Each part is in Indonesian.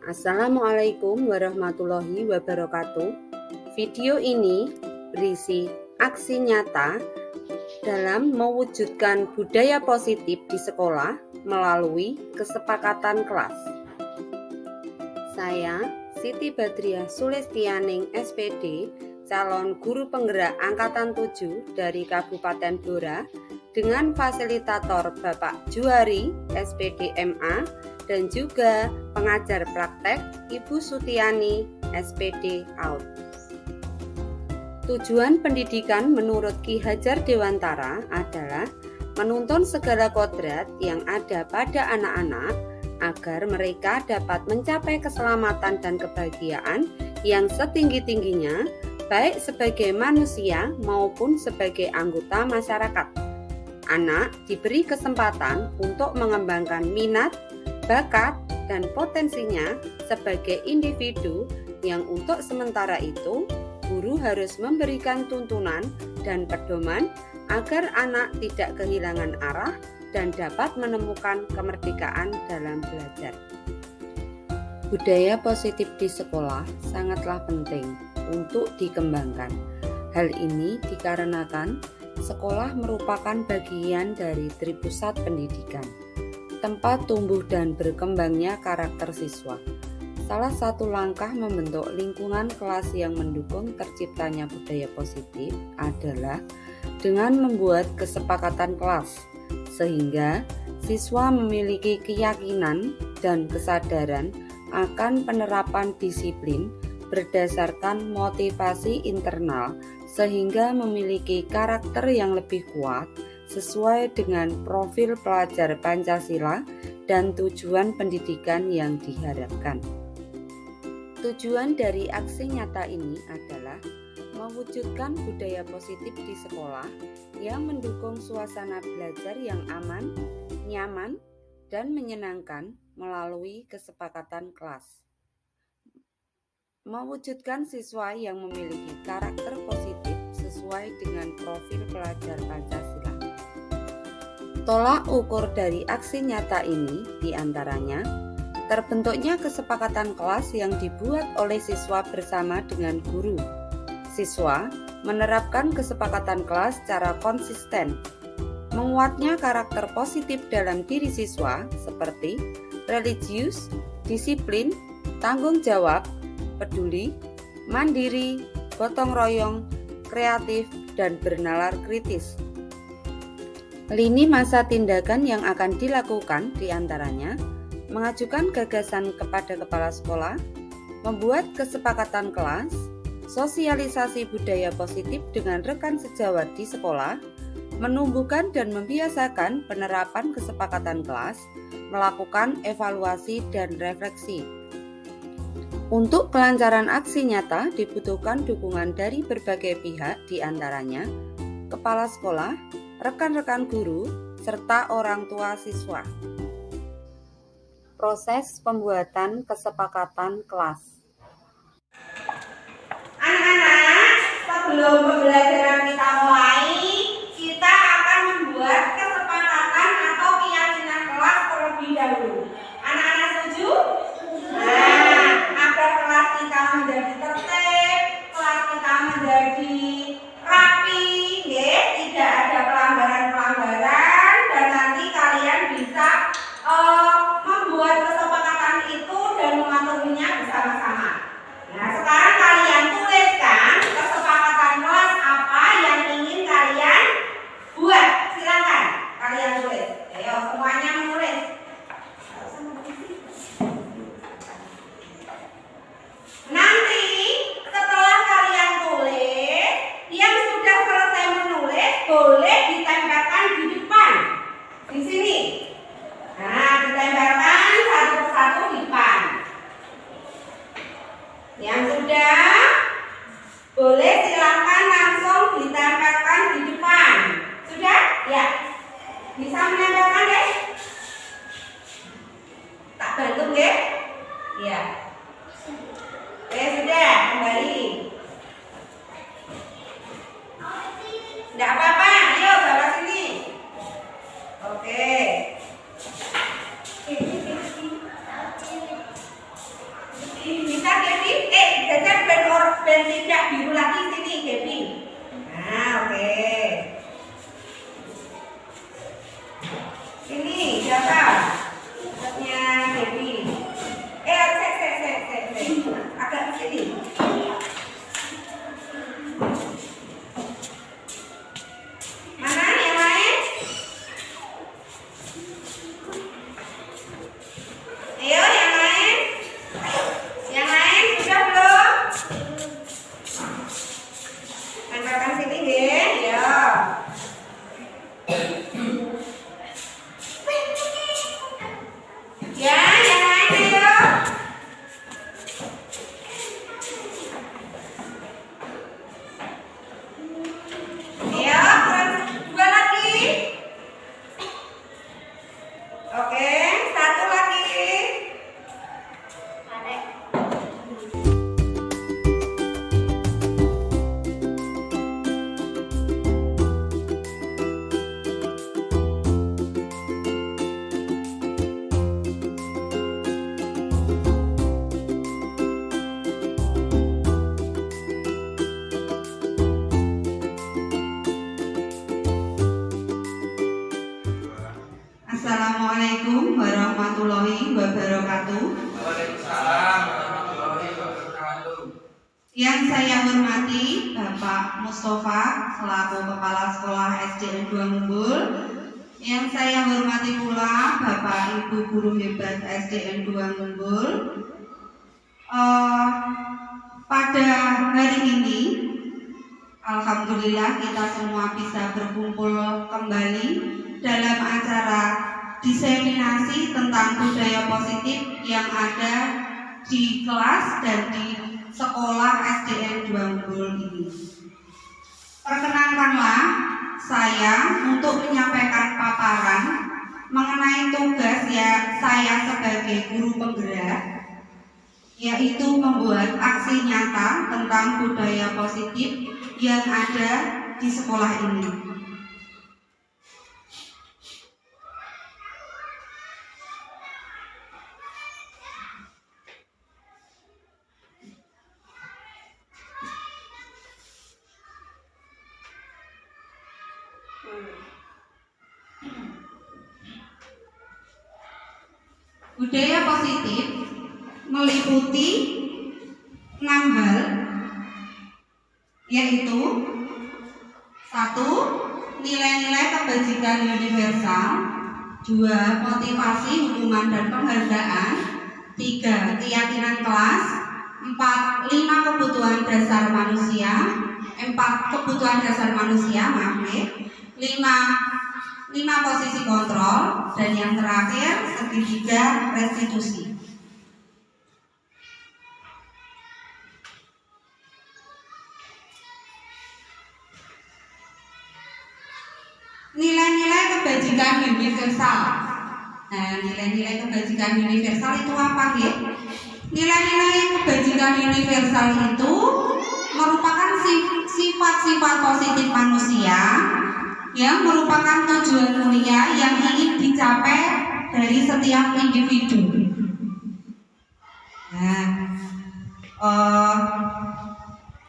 Assalamualaikum warahmatullahi wabarakatuh. Video ini berisi aksi nyata dalam mewujudkan budaya positif di sekolah melalui kesepakatan kelas. Saya Siti Badriah Sulestianing SPD, calon guru penggerak angkatan 7 dari Kabupaten Blora, dengan fasilitator Bapak Juari SPD MA dan juga pengajar praktek Ibu Sutiani SPD AUD. Tujuan pendidikan menurut Ki Hajar Dewantara adalah menuntun segala kodrat yang ada pada anak-anak agar mereka dapat mencapai keselamatan dan kebahagiaan yang setinggi-tingginya, baik sebagai manusia maupun sebagai anggota masyarakat. Anak diberi kesempatan untuk mengembangkan minat, bakat, dan potensinya sebagai individu yang untuk sementara itu guru harus memberikan tuntunan dan pedoman agar anak tidak kehilangan arah dan dapat menemukan kemerdekaan dalam belajar. Budaya positif di sekolah sangatlah penting untuk dikembangkan. Hal ini dikarenakan sekolah merupakan bagian dari tripusat pendidikan, tempat tumbuh dan berkembangnya karakter siswa. Salah satu langkah membentuk lingkungan kelas yang mendukung terciptanya budaya positif adalah dengan membuat kesepakatan kelas, sehingga siswa memiliki keyakinan dan kesadaran akan penerapan disiplin berdasarkan motivasi internal, sehingga memiliki karakter yang lebih kuat sesuai dengan profil pelajar Pancasila dan tujuan pendidikan yang diharapkan. Tujuan dari aksi nyata ini adalah mewujudkan budaya positif di sekolah yang mendukung suasana belajar yang aman, nyaman, dan menyenangkan melalui kesepakatan kelas. Mewujudkan siswa yang memiliki karakter positif sesuai dengan profil pelajar Pancasila. Tolak ukur dari aksi nyata ini diantaranya terbentuknya kesepakatan kelas yang dibuat oleh siswa bersama dengan guru. Siswa menerapkan kesepakatan kelas secara konsisten. Menguatnya karakter positif dalam diri siswa seperti religius, disiplin, tanggung jawab, peduli, mandiri, gotong royong, kreatif, dan bernalar kritis. Lini masa tindakan yang akan dilakukan diantaranya mengajukan gagasan kepada kepala sekolah, membuat kesepakatan kelas, sosialisasi budaya positif dengan rekan sejawat di sekolah, menumbuhkan dan membiasakan penerapan kesepakatan kelas, melakukan evaluasi dan refleksi. Untuk kelancaran aksi nyata dibutuhkan dukungan dari berbagai pihak, diantaranya kepala sekolah, rekan-rekan guru, serta orang tua siswa. Proses pembuatan kesepakatan kelas. Anak-anak, sebelum pembelajaran kita mulai, kita akan membuat kesepakatan atau keyakinan kelas terlebih dahulu. Anak-anak setuju? Nah, agar kelas kita menjadi tertib, kelas kita menjadi rapi, tidak ada pelanggaran-pelanggaran, dan nanti kalian bisa membuat kesepakatan itu dan mematuhinya bersama-sama. Nah, sekarang kalian tuliskan kesepakatan kelas apa yang ingin kalian buat. Silakan kalian tulis. Ayo semuanya menulis. Nanti setelah kalian tulis, yang sudah selesai menulis boleh ditempelkan di depan. Di sini. Nah, ditempelkan satu persatu di depan. Yang sudah boleh silakan langsung ditempelkan di depan. Sudah? Ya. Bisa menempelkan deh? Tak bantu deh? Ya. Oke, sudah, kembali. Tidak apa-apa, ayo bawa sini. Oke. dan tidak biru lagi sini, Gaby. Nah, oke. Ini siapa? Catnya Gaby. Agak ke sini. Mana yang lain? Ayo yang lain. Yang lain sudah belum? Tempelkan sini deh, ya. Ya, yang lain ayo. Ayo, dua lagi. Oke, satu lagi. Assalamualaikum warahmatullahi wabarakatuh. Waalaikumsalam warahmatullahi wabarakatuh. Yang saya hormati Bapak Mustafa selaku Kepala Sekolah SDN 2 Mumbul. Yang saya hormati pula Bapak Ibu Guru Hebat SDN 2 Mumbul. Pada hari ini alhamdulillah kita semua bisa berkumpul kembali dalam acara diseminasi tentang budaya positif yang ada di kelas dan di sekolah SDN 2 Mumbul ini. Perkenankanlah saya untuk menyampaikan paparan mengenai tugas saya sebagai guru penggerak, yaitu membuat aksi nyata tentang budaya positif yang ada di sekolah ini. Budaya positif meliputi 6 hal, yaitu 1. Nilai-nilai kebajikan universal, 2. Motivasi, hukuman dan penghargaan, 3. Keyakinan kelas, 4. 5 kebutuhan dasar manusia, 5 posisi kontrol, dan yang terakhir segitiga restitusi. Nilai-nilai kebajikan universal. Nah, nilai-nilai kebajikan universal itu apa, ya? Nilai-nilai kebajikan universal itu merupakan sifat-sifat positif manusia yang merupakan tujuan mulia yang ingin dicapai dari setiap individu. Nah,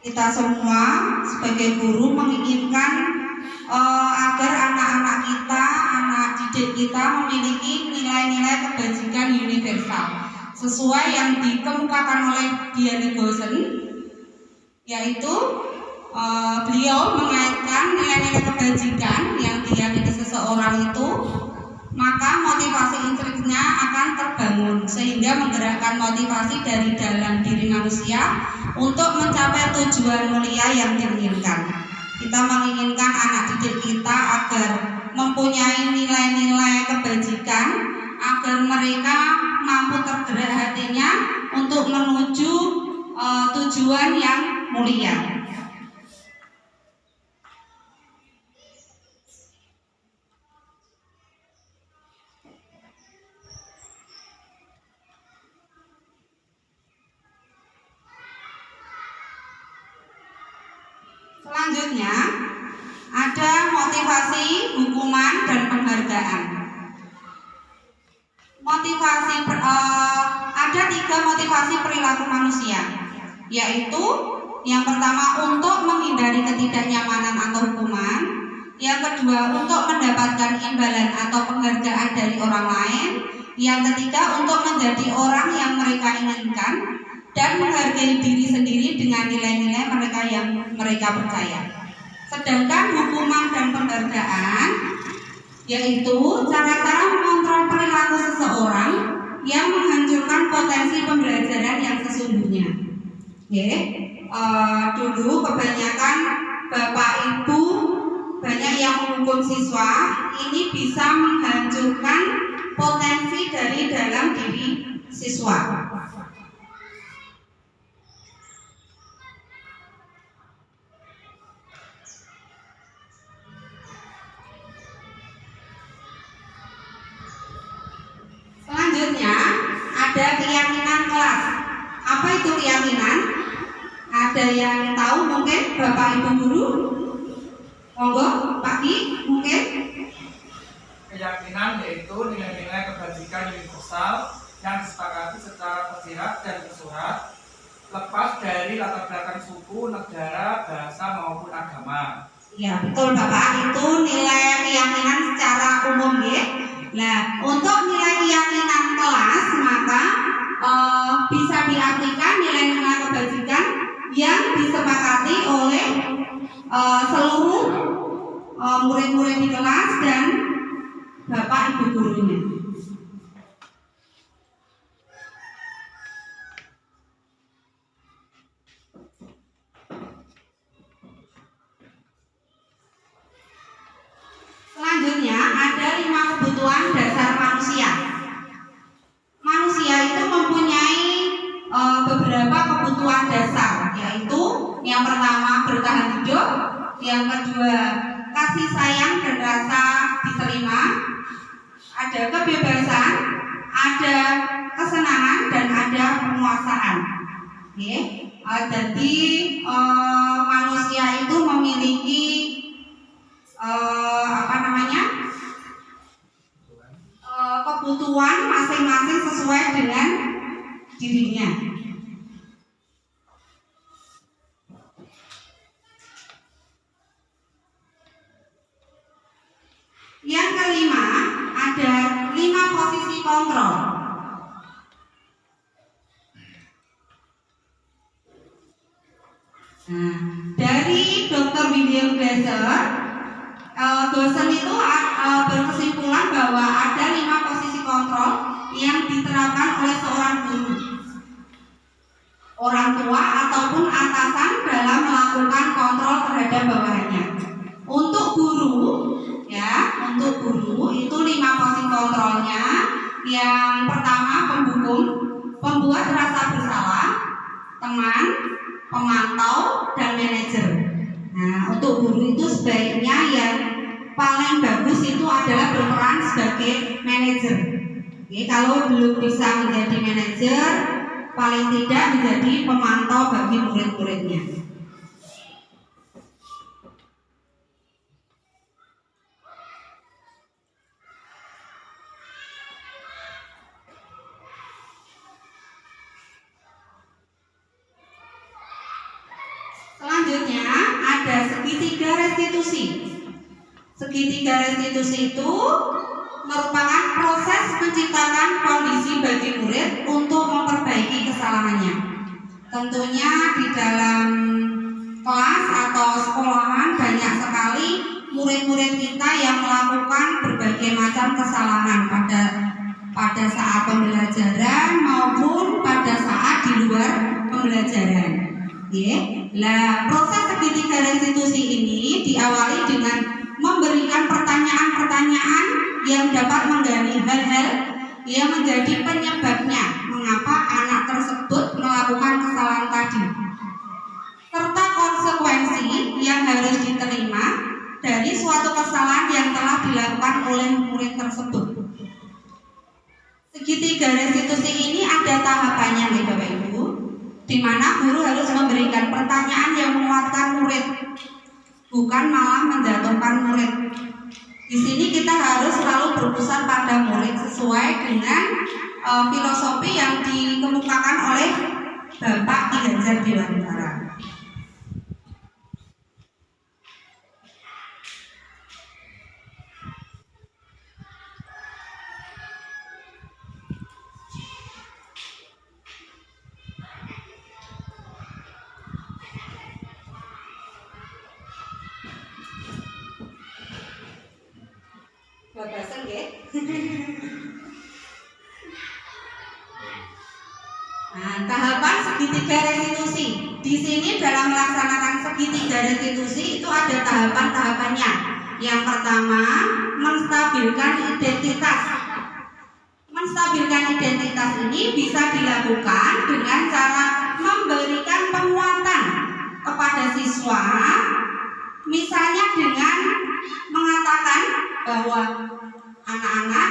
kita semua sebagai guru menginginkan agar anak-anak kita, anak didik kita memiliki nilai-nilai kebajikan universal sesuai yang dikemukakan oleh Dian Gosen, yaitu beliau mengaitkan nilai-nilai kebajikan yang diyakini seseorang itu, maka motivasi intrinsiknya akan terbangun sehingga menggerakkan motivasi dari dalam diri manusia untuk mencapai tujuan mulia yang diinginkan. Kita menginginkan anak didik kita agar mempunyai nilai-nilai kebajikan, agar mereka mampu tergerak hatinya untuk menuju tujuan yang mulia. Selanjutnya ada motivasi, hukuman, dan penghargaan. Ada 3 motivasi perilaku manusia, yaitu Yang pertama untuk menghindari ketidaknyamanan atau hukuman. Yang kedua untuk mendapatkan imbalan atau penghargaan dari orang lain. Yang ketiga untuk menjadi orang yang mereka inginkan dan menghargai diri sendiri dengan nilai-nilai mereka yang mereka percaya. Sedangkan hukuman dan penghargaan yaitu cara-cara mengontrol perilaku seseorang yang menghancurkan potensi pembelajaran yang sesungguhnya. Dulu kebanyakan bapak ibu banyak yang menghukum siswa, ini bisa menghancurkan potensi dari dalam diri siswa. Selanjutnya ada keyakinan kelas. Apa itu keyakinan? Ada yang tahu mungkin Bapak Ibu guru? Monggo, Pak Ki, mungkin? Keyakinan yaitu nilai-nilai kebajikan universal yang disepakati secara tersirat dan tersurat, lepas dari latar belakang suku, negara, bahasa maupun agama. Ya betul Bapak, itu nilai keyakinan secara umum ya. Nah, untuk nilai keyakinan kelas maka bisa diartikan nilai-nilai kebajikan yang disepakati oleh seluruh murid-murid di kelas dan Bapak Ibu gurunya. Selanjutnya ada 5 kebutuhan dasar manusia. Manusia itu mempunyai beberapa kebutuhan dasar, yaitu yang pertama bertahan hidup, yang kedua kasih sayang dan rasa diterima, ada kebebasan, ada kesenangan dan ada penguasaan. Jadi manusia itu memiliki kebutuhan masing-masing sesuai dengan dirinya. Yang kelima ada 5 posisi kontrol. Dari Dr. William Glasser, dosen itu berkesimpulan bahwa ada 5 posisi kontrol yang diterapkan oleh seorang guru, orang tua ataupun atasan dalam melakukan kontrol terhadap bawahannya. Untuk guru itu 5 posisi kontrolnya. Yang pertama pemhukum, pembuat rasa bersalah, teman, pemantau, dan manajer. Nah, untuk guru itu sebaiknya yang paling bagus itu adalah berperan sebagai manajer. Kalau belum bisa menjadi manajer, paling tidak menjadi pemantau bagi murid-muridnya. Selanjutnya ada segitiga restitusi. Segitiga restitusi itu merupakan proses menciptakan kondisi bagi murid untuk memperbaiki kesalahannya. Tentunya di dalam kelas atau sekolahan banyak sekali murid-murid kita yang melakukan berbagai macam kesalahan pada saat pembelajaran maupun pada saat di luar pembelajaran. Nah, proses segitiga restitusi ini diawali dengan memberikan pertanyaan-pertanyaan yang dapat menggali hal-hal yang menjadi penyebabnya mengapa anak tersebut melakukan kesalahan tadi, serta konsekuensi yang harus diterima dari suatu kesalahan yang telah dilakukan oleh murid tersebut. Segitiga restitusi ini ada tahapannya nih Bapak Ibu, di mana guru harus memberikan pertanyaan yang menguatkan murid, bukan malah menjatuhkan murid. Di sini kita harus selalu berpusat pada murid sesuai dengan filosofi yang dikemukakan oleh Bapak Ki Hajar Dewantara. Nah, tahapan segitiga restitusi. Di sini dalam melaksanakan segitiga restitusi itu ada tahapan-tahapannya. Yang pertama, menstabilkan identitas. Menstabilkan identitas ini bisa dilakukan dengan cara memberikan penguatan kepada siswa, misalnya dengan mengatakan bahwa anak-anak,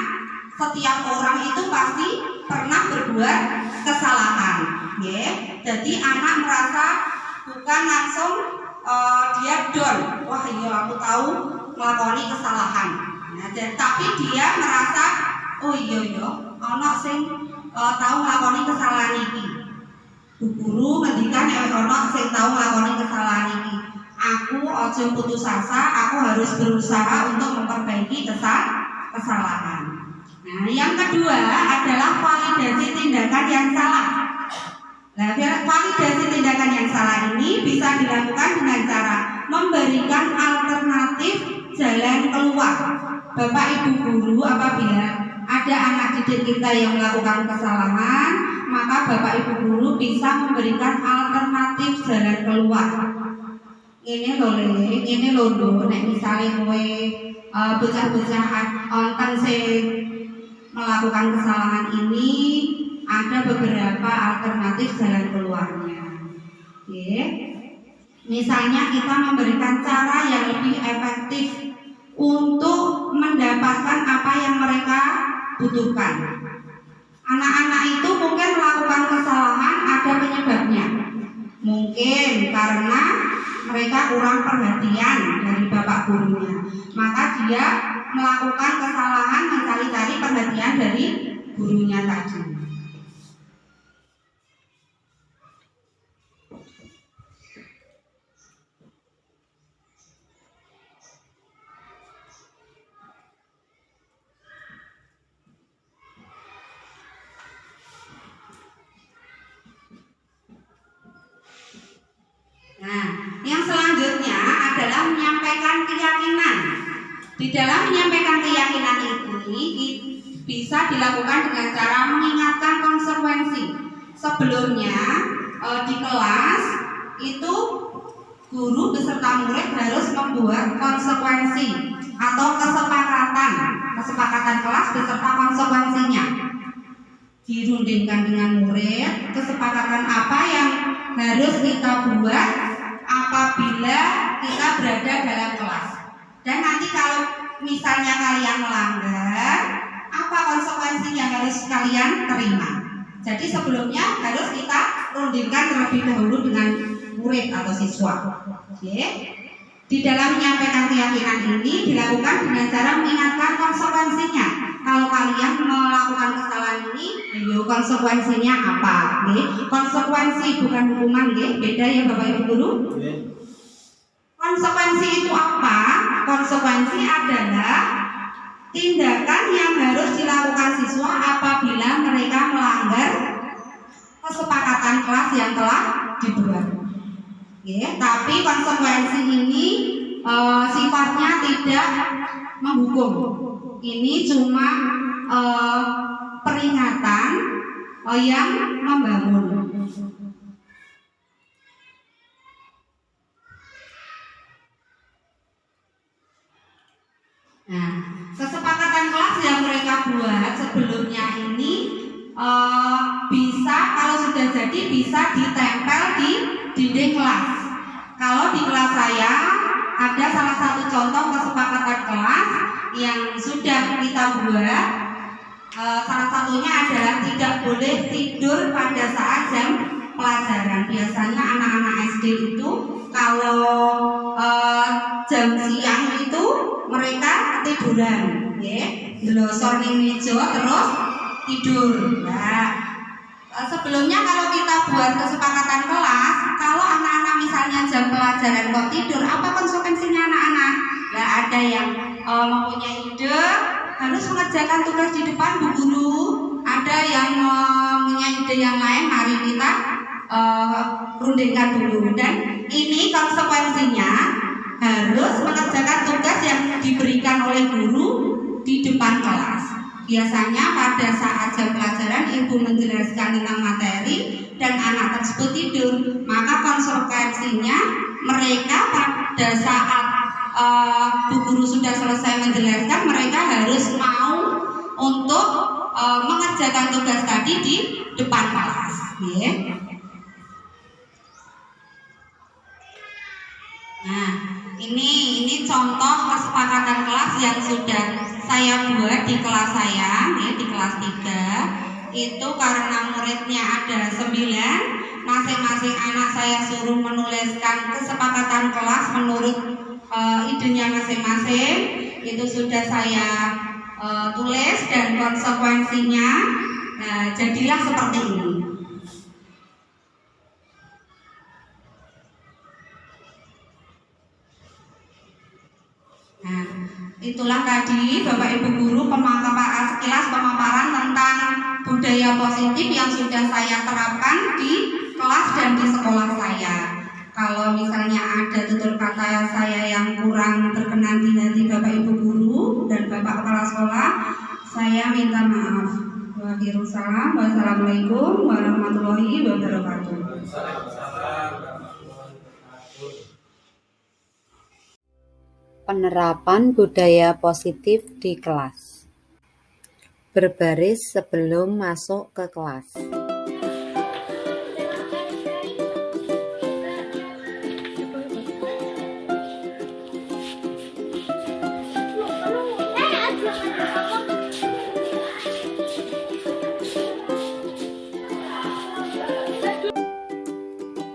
setiap orang itu pasti pernah berbuat kesalahan, ya. Jadi anak merasa bukan langsung dia down, wah iya aku tahu melakoni kesalahan. Nah, tapi dia merasa oh iya anak sing tahu melakoni kesalahan ini. Bu guru ngendikan anak sing tahu melakoni kesalahan ini. Aku ojo putus asa, aku harus berusaha untuk memperbaiki kesalahan. Nah, yang kedua adalah validasi tindakan yang salah. Nah, validasi tindakan yang salah ini bisa dilakukan dengan cara memberikan alternatif jalan keluar. Bapak Ibu guru, apabila ada anak didik kita yang melakukan kesalahan, maka Bapak Ibu guru bisa memberikan alternatif jalan keluar. Ini loh, nek misalnya kowe bocah-bocah onten sing melakukan kesalahan ini, ada beberapa alternatif jalan keluarnya. Oke. Misalnya kita memberikan cara yang lebih efektif untuk mendapatkan apa yang mereka butuhkan. Anak-anak itu mungkin melakukan kesalahan ada penyebabnya. Mungkin karena mereka kurang perhatian dari bapak gurunya, maka dia melakukan kesalahan mencari-cari perhatian dari gurunya tadi. Nah, yang selanjutnya adalah menyampaikan keyakinan. Di dalam menyampaikan keyakinan ini bisa dilakukan dengan cara mengingatkan konsekuensi. Sebelumnya di kelas itu guru beserta murid harus membuat konsekuensi atau kesepakatan kelas beserta konsekuensinya. Dirundingkan dengan murid kesepakatan apa yang harus kita buat apabila kita berada dalam kelas. Dan nanti kalau misalnya kalian melanggar, apa konsekuensi yang harus kalian terima. Jadi sebelumnya harus kita rundingkan terlebih dahulu dengan murid atau siswa. Oke. Di dalam menyampaikan keyakinan ini dilakukan dengan cara mengingatkan konsekuensinya. Kalau kalian melakukan kesalahan ini, konsekuensinya apa? Konsekuensi bukan hukuman, beda ya Bapak Ibu guru. Konsekuensi itu apa? Konsekuensi adalah tindakan yang harus dilakukan siswa apabila mereka melanggar kesepakatan kelas yang telah dibuat. Tapi konsekuensi ini sifatnya tidak menghukum. Ini cuma peringatan yang membangun. Nah, kesepakatan kelas yang mereka buat sebelumnya ini bisa, kalau sudah jadi, bisa ditempel di dinding kelas. Kalau di kelas saya ada salah satu contoh kesepakatan kelas yang sudah kita buat. Salah satunya adalah tidak boleh tidur pada saat jam pelajaran. Biasanya anak-anak SD itu kalau jam siang itu mereka tiduran, delosor ning meja terus tidur. Nah, sebelumnya kalau kita buat kesepakatan kelas, kalau anak-anak misalnya jam pelajaran kok tidur, apa konsekuensinya anak-anak? Nah, ada yang mempunyai ide harus mengerjakan tugas di depan Bu Guru, ada yang mempunyai ide yang lain, mari kita rundingkan dulu. Dan ini konsekuensinya harus mengerjakan tugas yang diberikan oleh guru di depan kelas. Biasanya pada saat jam pelajaran ibu menjelaskan tentang materi dan anak tersebut tidur, maka konsekuensinya mereka pada saat Bu Guru sudah selesai menjelaskan, mereka harus mau untuk mengerjakan tugas tadi di depan kelas. Nah, ini contoh kesepakatan kelas yang sudah saya buat di kelas saya, di kelas 3. Itu karena muridnya ada 9, masing-masing anak saya suruh menuliskan kesepakatan kelas menurut idenya masing-masing. Itu sudah saya tulis dan konsekuensinya jadilah seperti ini. Nah, itulah tadi Bapak Ibu Guru sekilas pemaparan tentang budaya positif yang sudah saya terapkan di kelas dan di sekolah saya. Kalau misalnya ada tutur kata saya yang kurang berkenan di hati Bapak Ibu Guru dan Bapak Kepala Sekolah, saya minta maaf. Wassalamualaikum warahmatullahi wabarakatuh. Penerapan budaya positif di kelas. Berbaris sebelum masuk ke kelas.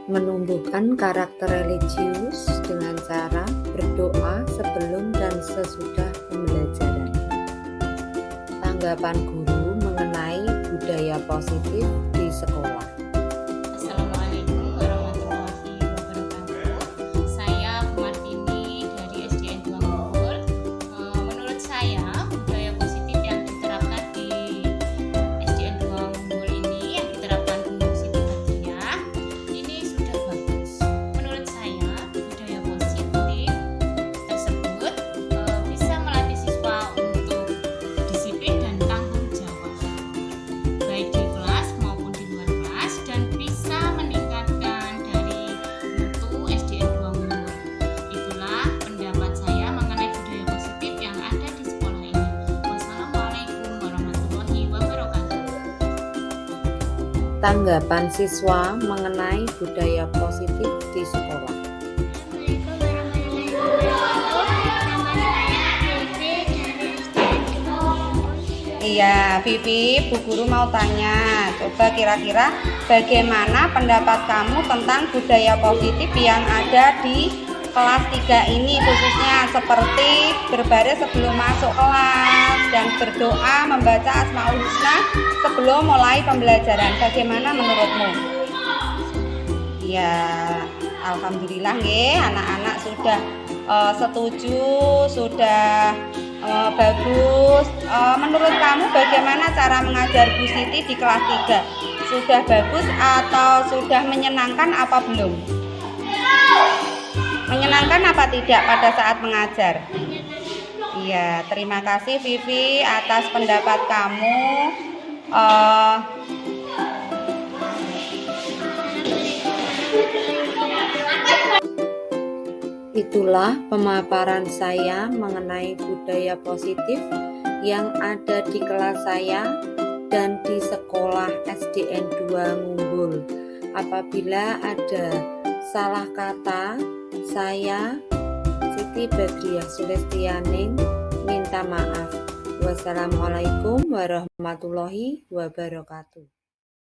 Menumbuhkan karakter religius dengan cara berdoa sebelum dan sesudah pembelajaran. Tanggapan guru mengenai budaya positif di sekolah. Assalamualaikum warahmatullahi wabarakatuh. Saya Bu Martini dari SDN 2 Ngumpul. Menurut saya budaya positif yang diterapkan di SDN 2 Ngumpul ini, yang diterapkan Bu Siti Badriah, ini sudah bagus. Menurut saya budaya positif tersebut bisa melatih siswa untuk disiplin dan tanggung jawab, baik di kelas maupun di luar kelas, dan bisa meningkatkan dari mutu SDN 2 Ngumpul. Itulah pendapat saya mengenai budaya positif yang ada di sekolah ini. Wassalamualaikum warahmatullahi wabarakatuh. Tanggapan siswa mengenai budaya positif di sekolah. Assalamualaikum warahmatullahi wabarakatuh. Nama saya Vivi dari SDN 2. Iya, Vivi, Bu Guru mau tanya. Coba kira-kira bagaimana pendapat kamu tentang budaya positif yang ada di kelas 3 ini, khususnya seperti berbaris sebelum masuk kelas dan berdoa membaca Asmaul Husna sebelum mulai pembelajaran. Bagaimana menurutmu? Ya, alhamdulillah nggih, anak-anak sudah setuju, sudah bagus. Menurut kamu bagaimana cara mengajar Bu Siti di kelas 3? Sudah bagus atau sudah menyenangkan apa belum? Menyenangkan apa tidak pada saat mengajar? Iya, terima kasih Vivi atas pendapat kamu. Itulah pemaparan saya mengenai budaya positif yang ada di kelas saya dan di sekolah SDN 2 Ngumbul. Apabila ada salah kata, saya Siti Badriah Sulestianing minta maaf. Wassalamualaikum warahmatullahi wabarakatuh.